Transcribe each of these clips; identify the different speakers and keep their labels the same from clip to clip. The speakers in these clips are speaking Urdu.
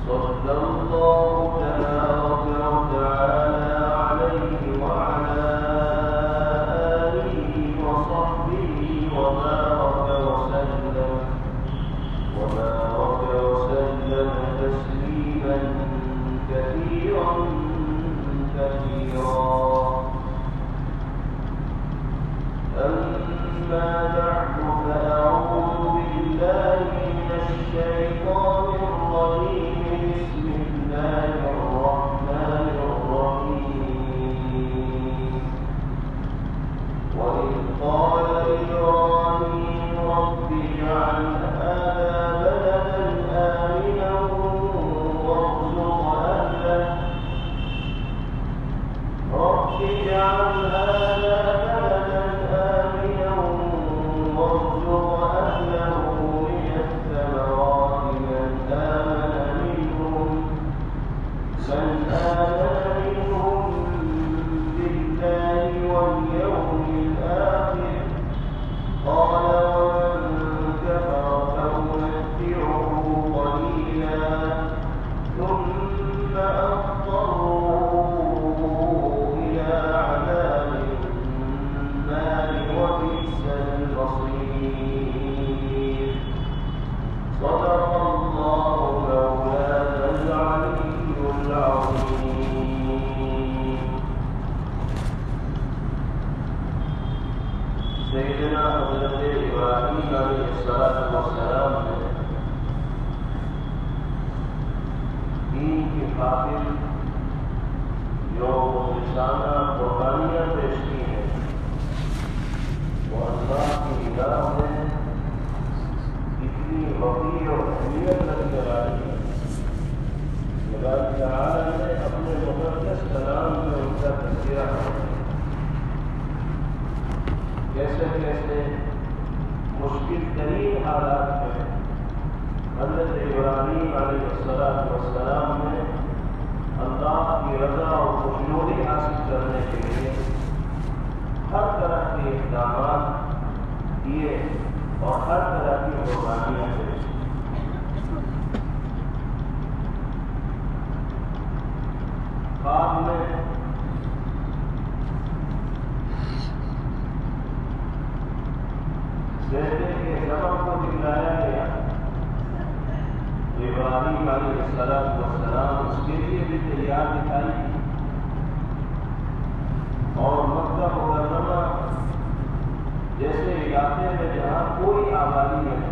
Speaker 1: صلى الله تبارك وتعالى عليه وعلى آله وصحبه وبارك وسلم تسليما كثيرا أما بعد فأعوذ بالله من الشيطان الرجيم بسم الله الرحمن الرحيم وإذ قال إبراهيم رب اجعل هذا بلدا آمنا وارزق أهله رب اجعل هذا بلدا آمنا وارزق أهله من الثمرات من آمن منهم بالله واليوم الآخر قال ومن كفر فأمتعه قليلا ثم أضطره إلى عذاب النار وبئس المصير صدق الله مولانا العلي العظيم. سيدنا حضرت ابراہیم علیہ السلام نے دین کی خاطر جو رسالہ قربانیاں پیش کی ہیں وہ اللہ کی نگاہ میں اتنی وقیر اور اہمیت نظر آئی ہے کہ اللہ تعالی نے اپنے مقدس کلام میں ان کا تذکرہ کیا کیسے کیسے مشکل ترین حالات میں حضرت ابراہیم علیہ السلام نے اللہ کی رضا اور خوشنودی حاصل کرنے کے لیے ہر طرح کے اقدامات کیے اور ہر طرح کی قربانیاں پیش کی. خواب میں بیٹے کے سبب کو دکھلایا گیا. ابراہیم علیہ السلام اس کے لیے بھی تیار دکھائی اور مکہ مکرمہ جیسے علاقے میں جہاں کوئی آبادی نہیں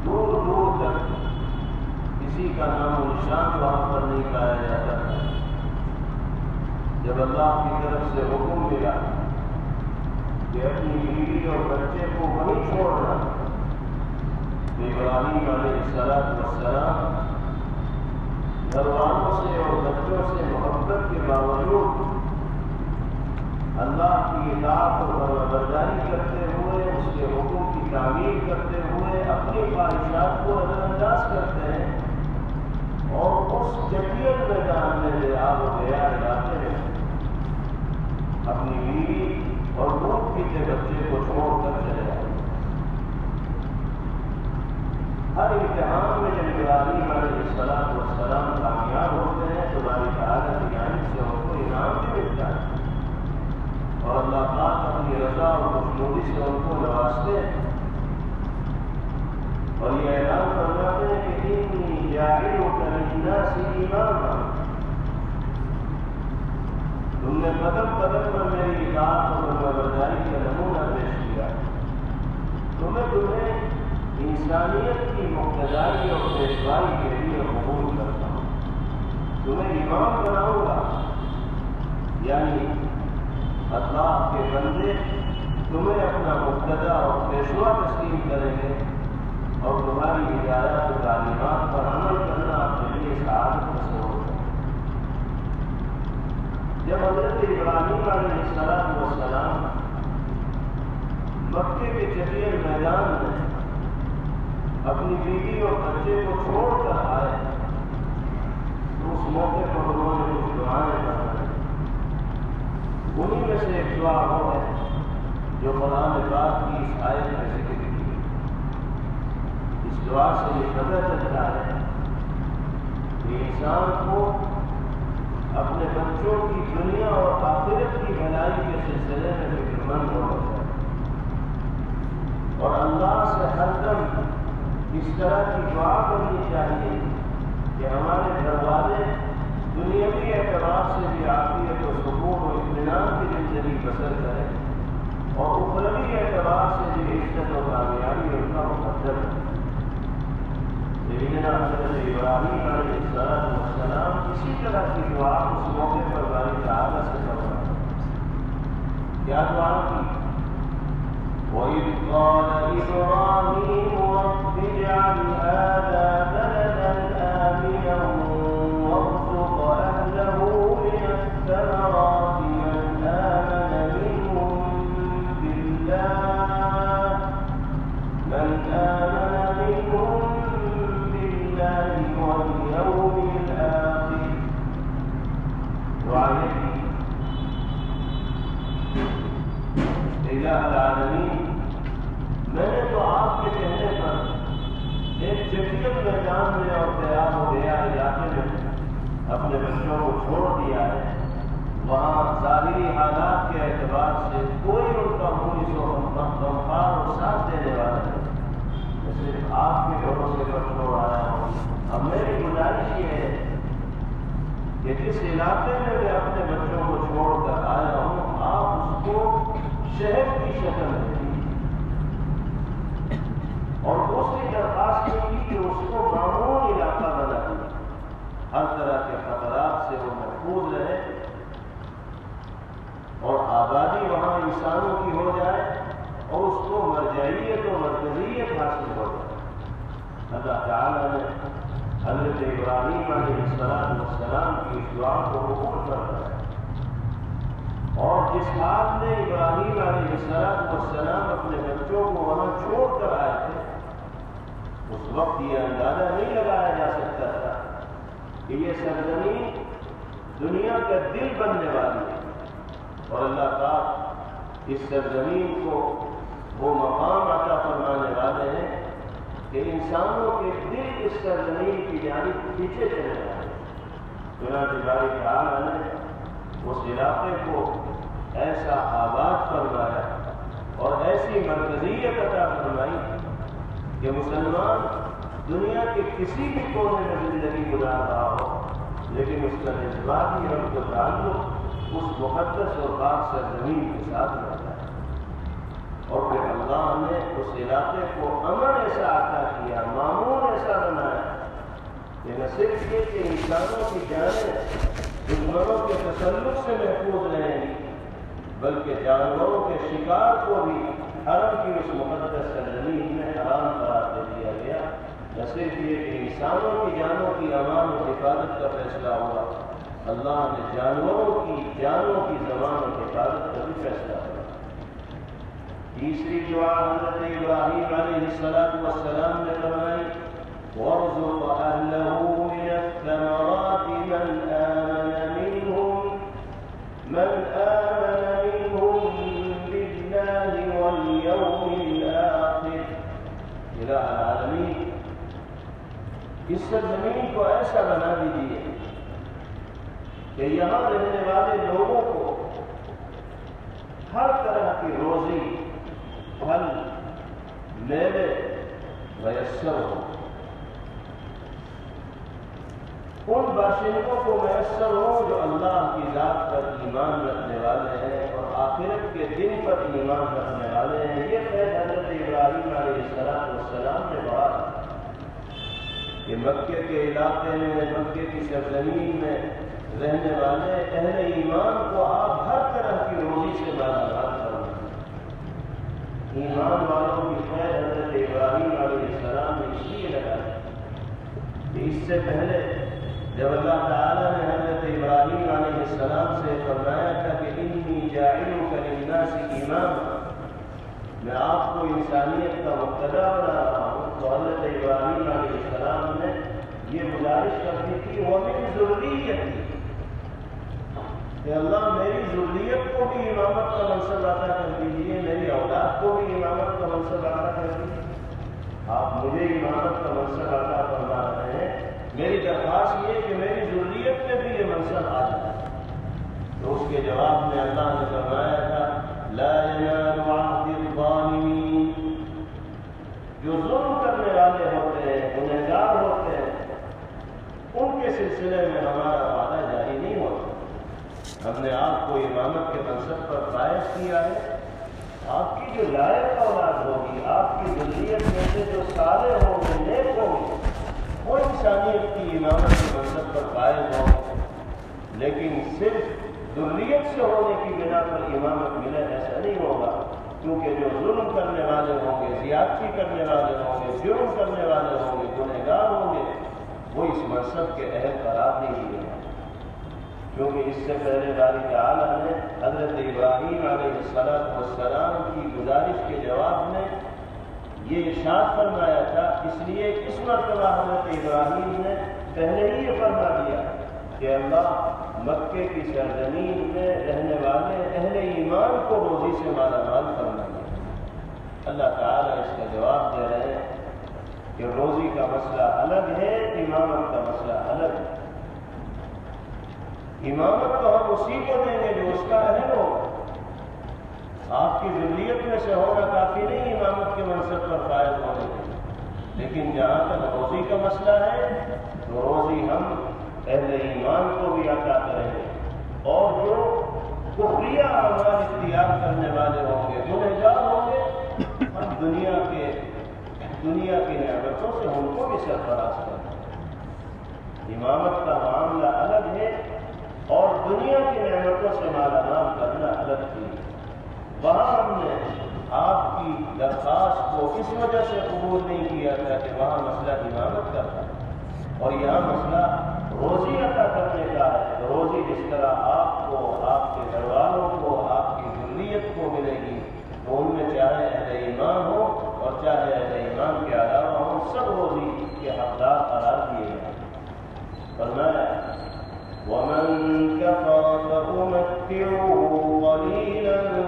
Speaker 1: دور دور تک کسی کا نام و نشان وہاں پر نہیں پایا جاتا تھا. جب اللہ کی طرف سے حکم ملا کہ اپنی بیوی اور بچے کو وہیں چھوڑنا ابراہیم علیہ السلام گھر والوں سے اور بچوں سے محبت کے باوجود اللہ کی اطاعت اور فرمانبرداری کرتے ہوئے اس کے حکم کی تعمیل کرتے ہوئے اپنی خواہشات کو نظر انداز کرتے ہیں اور اس جدید میدان میں آب و گیا علاقے میں اپنی بیوی اور دودھ پیتے بچے کو چھوڑ کر چلے جائیں. ہر امتحان میں جب ابراہیم علیہ السلام کامیاب ہوتے ہیں تو باری تعالیٰ کی جانب سے ان کو انعام بھی ملتا ہے اور اللہ پاک اپنی رضا اور خوشنودی سے ان کو نوازتے ہیں اور یہ اعلان فرماتے ہیں کہ انی جاعلک للناس اماما. تم نے قدم قدم پر میری اطاعت اور فرمانبرداری کا نمونہ پیش کیا. تمہیں انسانیت کی مقتدائی اور پیشوائی کے لیے قبول کرتا ہوں. تمہیں امام بناؤں گا یعنی اللہ کے بندے تمہیں اپنا مقتدا اور پیشوا تسلیم کریں گے اور تمہاری ہدایات و تعلیمات پر عمل کرنا اپنے لیے سعادت کا سبب ہے. جب حضرت ابراہیم علیہ السلام مکے کے جدید میدان میں اپنی بیوی اور بچے کو چھوڑ کر آئے تو اس موقع پر انہوں نے کچھ دعائیں کریں. انہیں میں سے ایک دعا وہ ہے جو قرآن پاک کی اس آیت میں ذکر کی. اس دعا سے یہ پتہ چلتا ہے کہ انسان کو اپنے بچوں کی دنیا اور آخرت کی بھلائی کے سلسلے میں فکر مند ہونا چاہیے اور اللہ سے ہر دم اس طرح کی دعا کرنی چاہیے کہ ہمارے گھر والے دنیاوی اعتبار سے بھی عافیت و سکون و اطمینان کی زندگی بسر کریں اور اخروی اعتبار سے بھی عزت و کامیابی ان کا مقدر ہے۔ سیدنا حضرت ابراہیم علیہ السلام اسی طرح کی دعا اس موقع پر باری تعالیٰ سے کروائی۔ کیا دعا کی؟ وَإِذْ قَالَ إِبْرَاهِيمُ رَبِّ اجْعَلْ هَٰذَا بَلَدًا آمِنًا وَارْزُقْ أَهْلَهُ مِنَ الثَّمَرَاتِ مَنْ آمَنَ مِنْهُم بِاللَّهِ وَالْيَوْمِ الْآخِرِ۔ دعائیں کی الہ العالمین، میں نے تو آپ کے کہنے پر ایک جدید میدان میں اور تیار ہو گیا علاقے میں اپنے بچوں کو چھوڑ دیا ہے۔ وہاں ظاہری حالات کے اعتبار سے کوئی ان کا مونس و غمخوار اور ساتھ دینے والا نہیں، میں صرف آپ کے بھروسے پر چھوڑ آیا ہوں۔ اب میری گزارش یہ ہے کہ جس علاقے میں میں اپنے بچوں کو چھوڑ کر آیا ہوں آپ اس کو شہر کی شکل میں دیجیے، اور دوسری درخواست یہ کی کہ اس کو معمول علاقہ بنا دیں، ہر طرح کے خطرات سے وہ محفوظ رہے اور آبادی وہاں انسانوں کی ہو جائے اور اس کو مرجعیت و مرکزیت حاصل ہو جائے۔ اللہ تعالیٰ نے حضرت ابراہیم علیہ السلام کی اس دعا کو قبول فرمایا، اور جس حال میں ابراہیم علیہ السلام اپنے بچوں کو وہاں چھوڑ کر آئے تھے اس وقت یہ اندازہ نہیں لگایا جا سکتا تھا کہ یہ سرزمین دنیا کا دل بننے والی ہے، اور اللہ پاک اس سرزمین کو وہ مقام عطا فرمانے والے ہیں کہ انسانوں کے دل اس سرزمین کی جانب پیچھے چلے جائیں۔ چنانچہ باری تعالیٰ نے اس علاقے کو ایسا آباد فرمایا اور ایسی مرکزیت عطا فرمائی کہ مسلمان دنیا کے کسی بھی کونے میں زندگی گزار رہا ہو لیکن اس کا جذباتی ربط و تعلق اس مقدس اور پاک سرزمین کے ساتھ رہتا ہے۔ اور پھر اللہ نے اس علاقے کو امن ایسا عطا کیا، معمول ایسا بنایا کہ نہ صرف یہ کہ انسانوں کی جانیں دشمنوں کے تسلط سے محفوظ رہیں گی بلکہ جانوروں کے شکار کو بھی حرم کی اس مقدس سرزمین میں حرام قرار دے دیا گیا۔ نہ صرف یہ کہ انسانوں کی جانوں کی امان و حفاظت کا فیصلہ ہوا، اللہ نے جانوروں کی جانوں کی ضمان و حفاظت کا بھی فیصلہ کیا۔ تیسری دعا حضرت ابراہیم علیہ السلام نے فرمائی وَارْزُقْ أَهْلَهُ مِنَ الثَّمَرَاتِ مَنْ آمَنَ مِنْهُم بِاللَّهِ وَالْيَوْمِ الْآخِرِ۔ الہ العالمین، اس سرزمین کو ایسا بنا دیجیے کہ یہاں رہنے والے لوگوں کو ہر طرح کی روزی، پھل، میوے میسر ہو، ان باشندوں کو میسر ہو جو اللہ کی ذات پر ایمان رکھنے والے ہیں اور آخرت کے دن پر ایمان رکھنے والے ہیں۔ یہ خیر حضرت ابراہیم علیہ السلام نے بڑھا کہ مکے کے علاقے میں، مکے کی سرزمین میں رہنے والے اہل ایمان کو آپ ہر طرح کی روزی سے مالامال کریں۔ ایمان والوں کی خیر حضرت ابراہیم علیہ السلام نے اس لیے لگایا کہ اس سے پہلے جب اللہ تعالیٰ نے حضرت ابراہیم علیہ السلام سے فرمایا تھا کہ انی جاعلک للناس اماما، میں آپ کو انسانیت کا مقتدا بنا رہا ہوں، تو حضرت ابراہیم علیہ السلام نے یہ گزارش کر دی تھی وَمِن ذُرِّيَّتِي، کہ اللہ میری ذریت کو بھی امامت کا منصب عطا کر دیجیے، میری اولاد کو بھی امامت کا منصب عطا کر دیجیے۔ آپ مجھے امامت کا منصب عطا فرما رہے ہیں، میری درخواست یہ کہ میری ذریت میں بھی یہ منصب آ جائے۔ تو اس کے جواب میں اللہ نے فرمایا تھا لا ینال عہد الظالمین، جو ظلم کرنے والے ہوتے ہیں، گنہگار ہوتے ہیں، ان کے سلسلے میں ہمارا وعدہ جاری نہیں ہوتا۔ ہم نے آپ کو امامت کے منصب پر فائز کیا ہے، آپ کی جو لائق اولاد ہوگی، آپ کی ذریت میں سے جو صالح ہوں گے، نیک ہوں گے، وہ انسانیت کی امامت کے منصب پر فائز ہوں گے۔ لیکن صرف ذریت سے ہونے کی بنا پر امامت ملے ایسا نہیں ہوگا، کیونکہ جو ظلم کرنے والے ہوں گے، زیادتی کرنے والے ہوں گے، جرم کرنے والے ہوں گے، گنہگار ہوں گے، وہ اس منصب کے اہل قرار نہیں دیے ہیں۔ کیونکہ اس سے پہلے باری تعالیٰ نے حضرت ابراہیم علیہ السلام کی گزارش کے جواب میں یہ ارشاد فرمایا تھا، اس لیے اس مرتبہ حضرت ابراہیم نے پہلے ہی یہ فرما دیا کہ اللہ مکے کی سرزمین میں رہنے والے اہل ایمان کو روزی سے مالا مال فرمائیے۔ اللہ تعالیٰ اس کا جواب دے رہے ہیں کہ روزی کا مسئلہ الگ ہے، امامت کا مسئلہ الگ ہے۔ امامت تو ہم اسی کو دیں گے جو اس کا اہل ہوگا۔ آپ کی ذریت میں سے ہونا کافی نہیں امامت کے منصب پر فائز ہونے کے، لیکن جہاں تک روزی کا مسئلہ ہے تو روزی ہم اہل ایمان کو بھی عطا کریں گے، اور جو کفریہ اعمال اختیار کرنے والے ہوں گے، گنہگار ہوں گے، ہم دنیا کی نعمتوں سے ان کو بھی سرفراز کریں گے۔ امامت کا معاملہ الگ ہے اور دنیا کی نعمتوں سے مالا مال کرنا الگ چیز ہے۔ وہاں ہم نے آپ کی درخواست کو اس وجہ سے قبول نہیں کیا تھا کہ وہاں مسئلہ امامت کا تھا، اور یہاں مسئلہ روزی عطا کرنے کا ہے۔ روزی جس طرح آپ کو، آپ کے گھر والوں کو، آپ کی ذریت کو ملے گی، تو ان میں چاہے اہل ایمان ہو اور چاہے اہل ایمان کے علاوہ ہوں، سب روزی کے حقدار قرار دیے گئے۔ فرمایا وَمَن كَفَرَ فَأُمَتِّعُهُ قَلِيلًا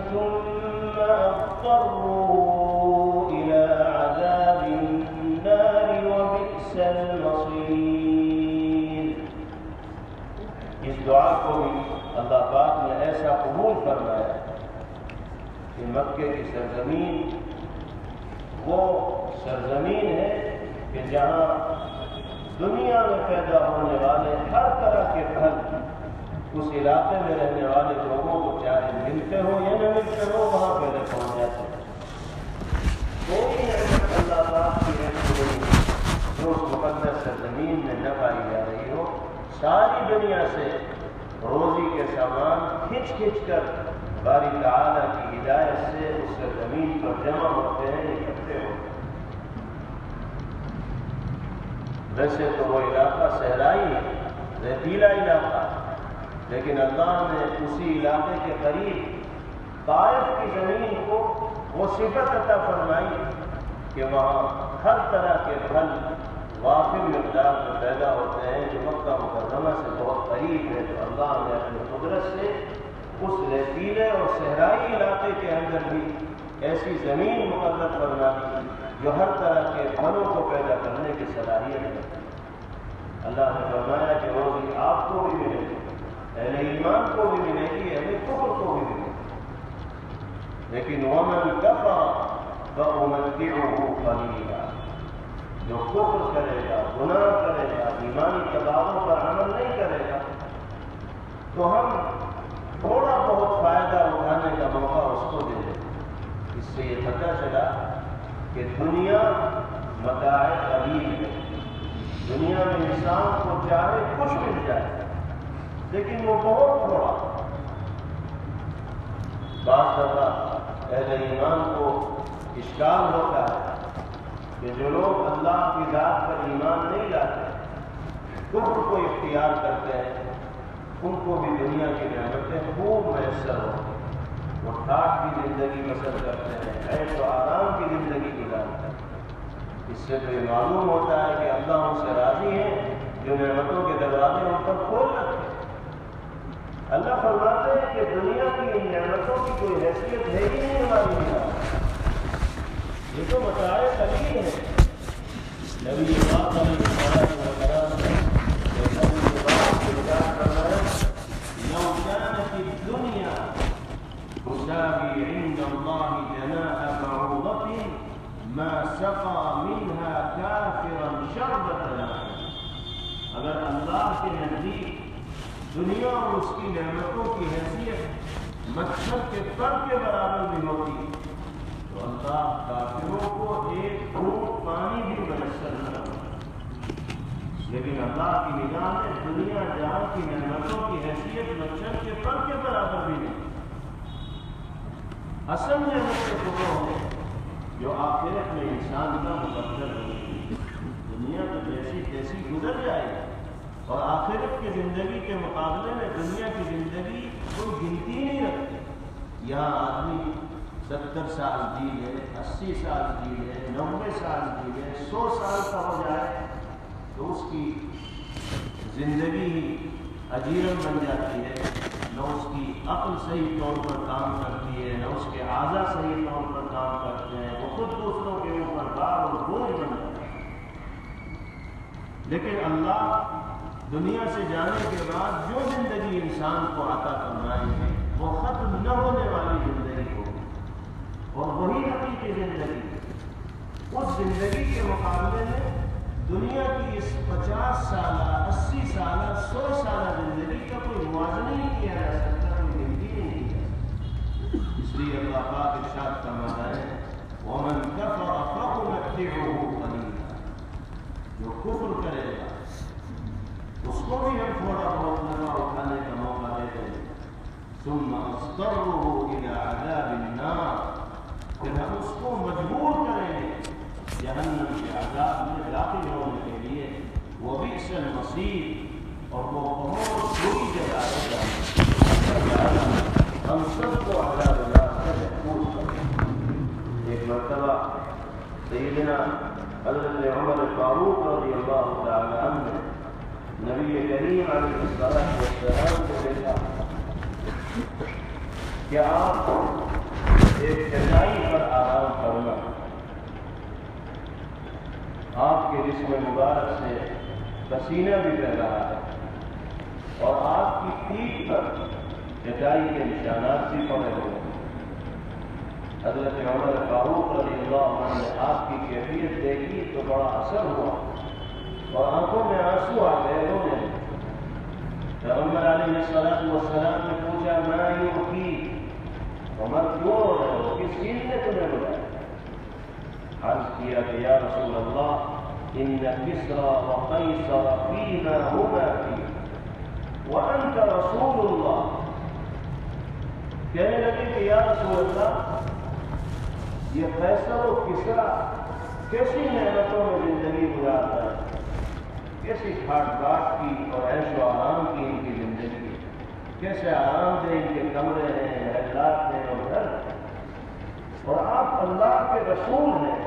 Speaker 1: ثُمَّ أَضْطَرُّهُ إِلَىٰ عَذَابِ النَّارِ وَبِئْسَ الْمَصِيرُ۔ اس دعا کو بھی اللہ پاک نے ایسا قبول فرمایا کہ مکے کی سرزمین وہ سرزمین ہے کہ جہاں دنیا میں پیدا ہونے والے ہر طرح کے پھل اس علاقے میں رہنے والے لوگوں کو چاہے ملتے ہو یا نہ ملتے ہو، وہاں پہلے پہنچ جاتے ہیں۔ کوئی نعمت اللہ پاک کی ایسی نہیں جو اس مقدس سرزمین میں نہ پائی جا رہی ہو۔ ساری دنیا سے روزی کے سامان کھنچ کر باری تعالیٰ کی ہدایت سے اس سرزمین پر جمع ہوتے ہیں، اکٹھے ہوتے ہیں۔ ویسے تو وہ علاقہ صحرائی ہے، ریتیلا علاقہ، لیکن اللہ نے اسی علاقے کے قریب طائف کی زمین کو وہ صفت عطا فرمائی کہ وہاں ہر طرح کے پھل وافر مقدار میں پیدا ہوتے ہیں، جو مکہ مکرمہ سے بہت قریب ہے۔ تو اللہ نے اپنی قدرت سے اس ریتیلے اور صحرائی علاقے کے اندر بھی ایسی زمین مقرر فرما دی جو ہر طرح کے پھلوں کو پیدا کرنے کی صلاحیت ہے۔ اللہ نے فرمایا کہ روزی آپ کو بھی ملے گی، اہل ایمان کو بھی ملے گی، اہل کفر کو بھی ملے گی، لیکن وَمَن كَفَرَ فَأُمَتِّعُهُ قَلِيلًا، جو کفر کرے گا، گناہ کرے گا، ایمانی تقاضوں پر عمل نہیں کرے گا، تو ہم تھوڑا بہت فائدہ اٹھانے کا موقع اس کو دے دیں۔ اس سے یہ پتہ چلا کہ دنیا متاع قلیل ہے۔ دنیا میں انسان کو چاہے کچھ مل جائے، لیکن وہ بہت تھوڑا۔ بعض دفعہ اہل ایمان کو اشکال ہوتا ہے کہ جو لوگ اللہ کی ذات پر ایمان نہیں لاتے، کفر کو اختیار کرتے ہیں، ان کو بھی دنیا کی نعمتیں خوب میسر ہوتی ہیں، وہ ٹھاٹ کی زندگی بسر کرتے ہیں، عیش و آرام کی زندگی گزارتے ہیں۔ اس سے تو یہ معلوم ہوتا ہے کہ اللہ ان سے راضی ہے جو نعمتوں کے دروازے ان پر کھول رکھتے ہیں۔ اللہ فرماتے ہیں کہ دنیا کی ان نعمتوں کی کوئی حیثیت ہے ہی نہیں ہماری نگاہ۔ یہ تو متاع قلیل ہے۔ نبی پاک علیہ الصلوۃ والسلام نے لو كانت الدنيا تساوي عند الله جناح بعوضة ما سقى منها كافرا شربة ماء۔ اگر اللہ کے نزدیک دنیا اور اس کی نعمتوں کی حیثیت مچھر کے پر کے برابر بھی ہوتی تو اللہ کافروں کو ایک گھونٹ پانی بھی میسر نہ کرتا، لیکن اللہ کی نگاہ میں دنیا جہاں کی نعمتوں کی حیثیت مچھر کے پر کے برابر بھی نہیں۔ اصل نعمت وہ ہے جو آخرت میں انسان کا مقدر ہوگی۔ دنیا تو جیسی تیسی گزر جائے گی اور آخرت کی زندگی کے مقابلے میں دنیا کی زندگی کوئی گنتی نہیں رکھتی۔ یہاں آدمی 70 سال جی لے، 80 سال جی لے، 90 سال جی لے، 100 سال کا ہو جائے تو اس کی زندگی ہی اجیرن بن جاتی ہے، نہ اس کی عقل صحیح طور پر کام کرتی ہے، نہ اس کے اعضاء صحیح طور پر کام کرتے ہیں، وہ خود دوسروں کے اوپر بار اور بوجھ بن جاتا ہے۔ لیکن اللہ دنیا سے جانے کے بعد جو زندگی انسان کو عطا فرمائے گی وہ ختم نہ ہونے والی زندگی ہوگی، اور وہی حقیقی زندگی اس زندگی کے مقابلے میں دنیا کی اس 50 سالہ، 80 سالہ، 100 سالہ زندگی کا کوئی موازنہ نہیں کیا جا سکتا، کوئی گنتی نہیں کی جا سکتی۔ اس لیے اللہ پاک ارشاد فرماتا ہے وَمَنْ كَفَرَ فَأُمَتِّعُهُ قَلِيلًا، جو کفر کرے گا اس کو بھی ہم تھوڑا بہت نفع اٹھانے کا موقع دیتے ہیں، ثُمَّ أَضْطَرُّهُ إِلَىٰ عَذَابِ النَّارِ، پھر ہم اس کو مجبور کریں گے جہنم کے عذاب میں داخل ہونے کے لیے، وَبِئْسَ الْمَصِيرُ، اور وہ بہت بری جگہ ہے۔ ہم سب کو عذاب اللہ سے محفوظ کریں۔ ایک مرتبہ سیدنا حضرت عمر فاروق رضی اللہ تعالی عنہ نے نبی کریم علیہ الصلوۃ والسلام کو دیکھا کہ آپ ایک چٹائی پر آرام فرما، آپ کے جسم مبارک سے پسینہ بھی بہہ رہا ہے اور آپ کی پیٹھ پر چٹائی کے نشانات بھی پڑے ہوئے ہیں۔ حضرت عمر فاروق رضی اللہ عنہ نے آپ کی کیفیت دیکھی تو بڑا اثر ہوا اور آنکھوں میں آنسو آ گئے، رونے لگے۔ پیغمبر علیہ الصلوۃ والسلام نے پوچھا ما یبکیک، عمر کیوں رو رہے ہو، کس چیز نے تمہیں بلایا؟ عرض کیا کہ یا رسول اللہ ان کسریٰ وقیصر فیما ہما فیہ وانت رسول اللہ۔ کہنے لگے کہ یا رسول اللہ یہ قیصر و کسریٰ کیسی نعمتوں میں زندگی گزارتا ہے، کیسی کھاٹ باٹ کی اور عیش و آرام کی ان کی زندگی، کیسے آرام دہ ان کے کمرے ہیں، محلات ہیں اور گھر ہیں، اور آپ اللہ کے رسول ہیں۔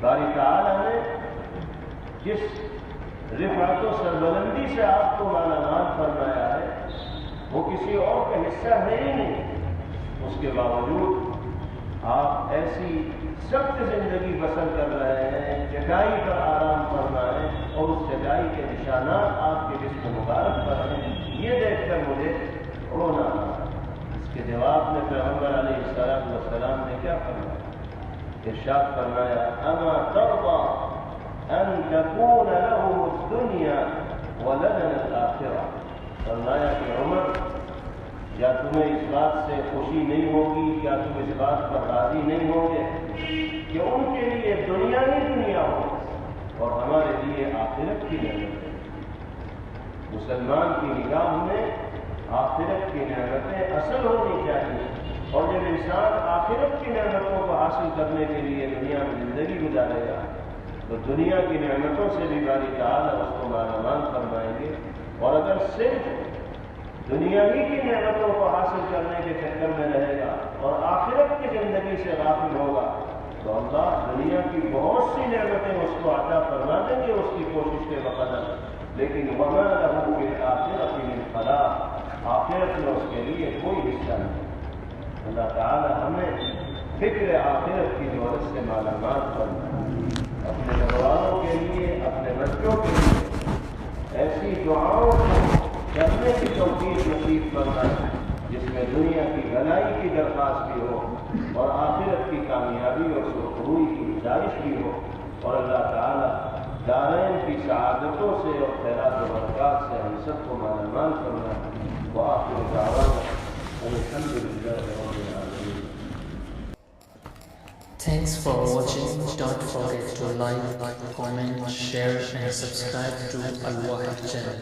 Speaker 1: باری تعالیٰ نے جس رفعت و سربلندی سے آپ کو مالا مال فرمایا ہے وہ کسی اور کا حصہ ہے ہی نہیں، اس کے باوجود آپ ایسی سخت زندگی بسر کر رہے ہیں، چٹائی پر آرام فرما ہے اور اس چٹائی کے نشانات آپ کے جسم مبارک پر ہیں، یہ دیکھ کر مجھے رونا آیا۔ اس کے جواب میں پیغمبر علیہ الصلوۃ والسلام نے کیا فرمایا؟ ارشاد فرمایا اما ترضى ان تكون لهم الدنيا ولنا الاخرة، فرمایا کہ عمر کیا تمہیں اس بات سے خوشی نہیں ہوگی، کیا تم اس بات پر راضی نہیں ہوگے کہ ان کے لیے دنیا ہی دنیا ہو اور ہمارے لیے آخرت کی نعمت ہے؟ مسلمان کی نگاہ میں آخرت کی نعمتیں اصل ہونی چاہیے، اور جب انسان آخرت کی نعمتوں کو حاصل کرنے کے لیے دنیا میں زندگی گزارے گا تو دنیا کی نعمتوں سے بھی باری تعالیٰ اس کو مالامال فرمائیں گے، اور اگر صرف دنیا ہی کی نعمتوں کو حاصل کرنے کے چکر میں رہے گا اور آخرت کی زندگی سے غافل ہوگا تو اللہ دنیا کی بہت سی نعمتیں اس کو عطا فرما دیں گے اس کی کوشش کے بقدر، لیکن وما له فی الآخرۃ من خلاق، آخرت میں اس کے لیے کوئی حصہ نہیں۔ اللہ تعالی ہمیں فکر آخرت کی دولت سے مالا مال کرنا، اپنے گھر والوں کے لیے، اپنے بچوں کے لیے ایسی دعاؤں کو کرنے کی توفیق نصیب کرنا جس میں دنیا کی بھلائی کی درخواست بھی ہو اور آخرت کی کامیابی اور سرخروئی کی گزارش بھی ہو، اور اللہ تعالیٰ دارین کی سعادتوں سے اور خیرات و برکات سے ہم سب کو مالا مال کرنا۔ وآخر دعوانا الحمد للہ رب العالمین۔
Speaker 2: Thanks for watching. Don't forget to like, comment, share and subscribe to Al Wahid channel.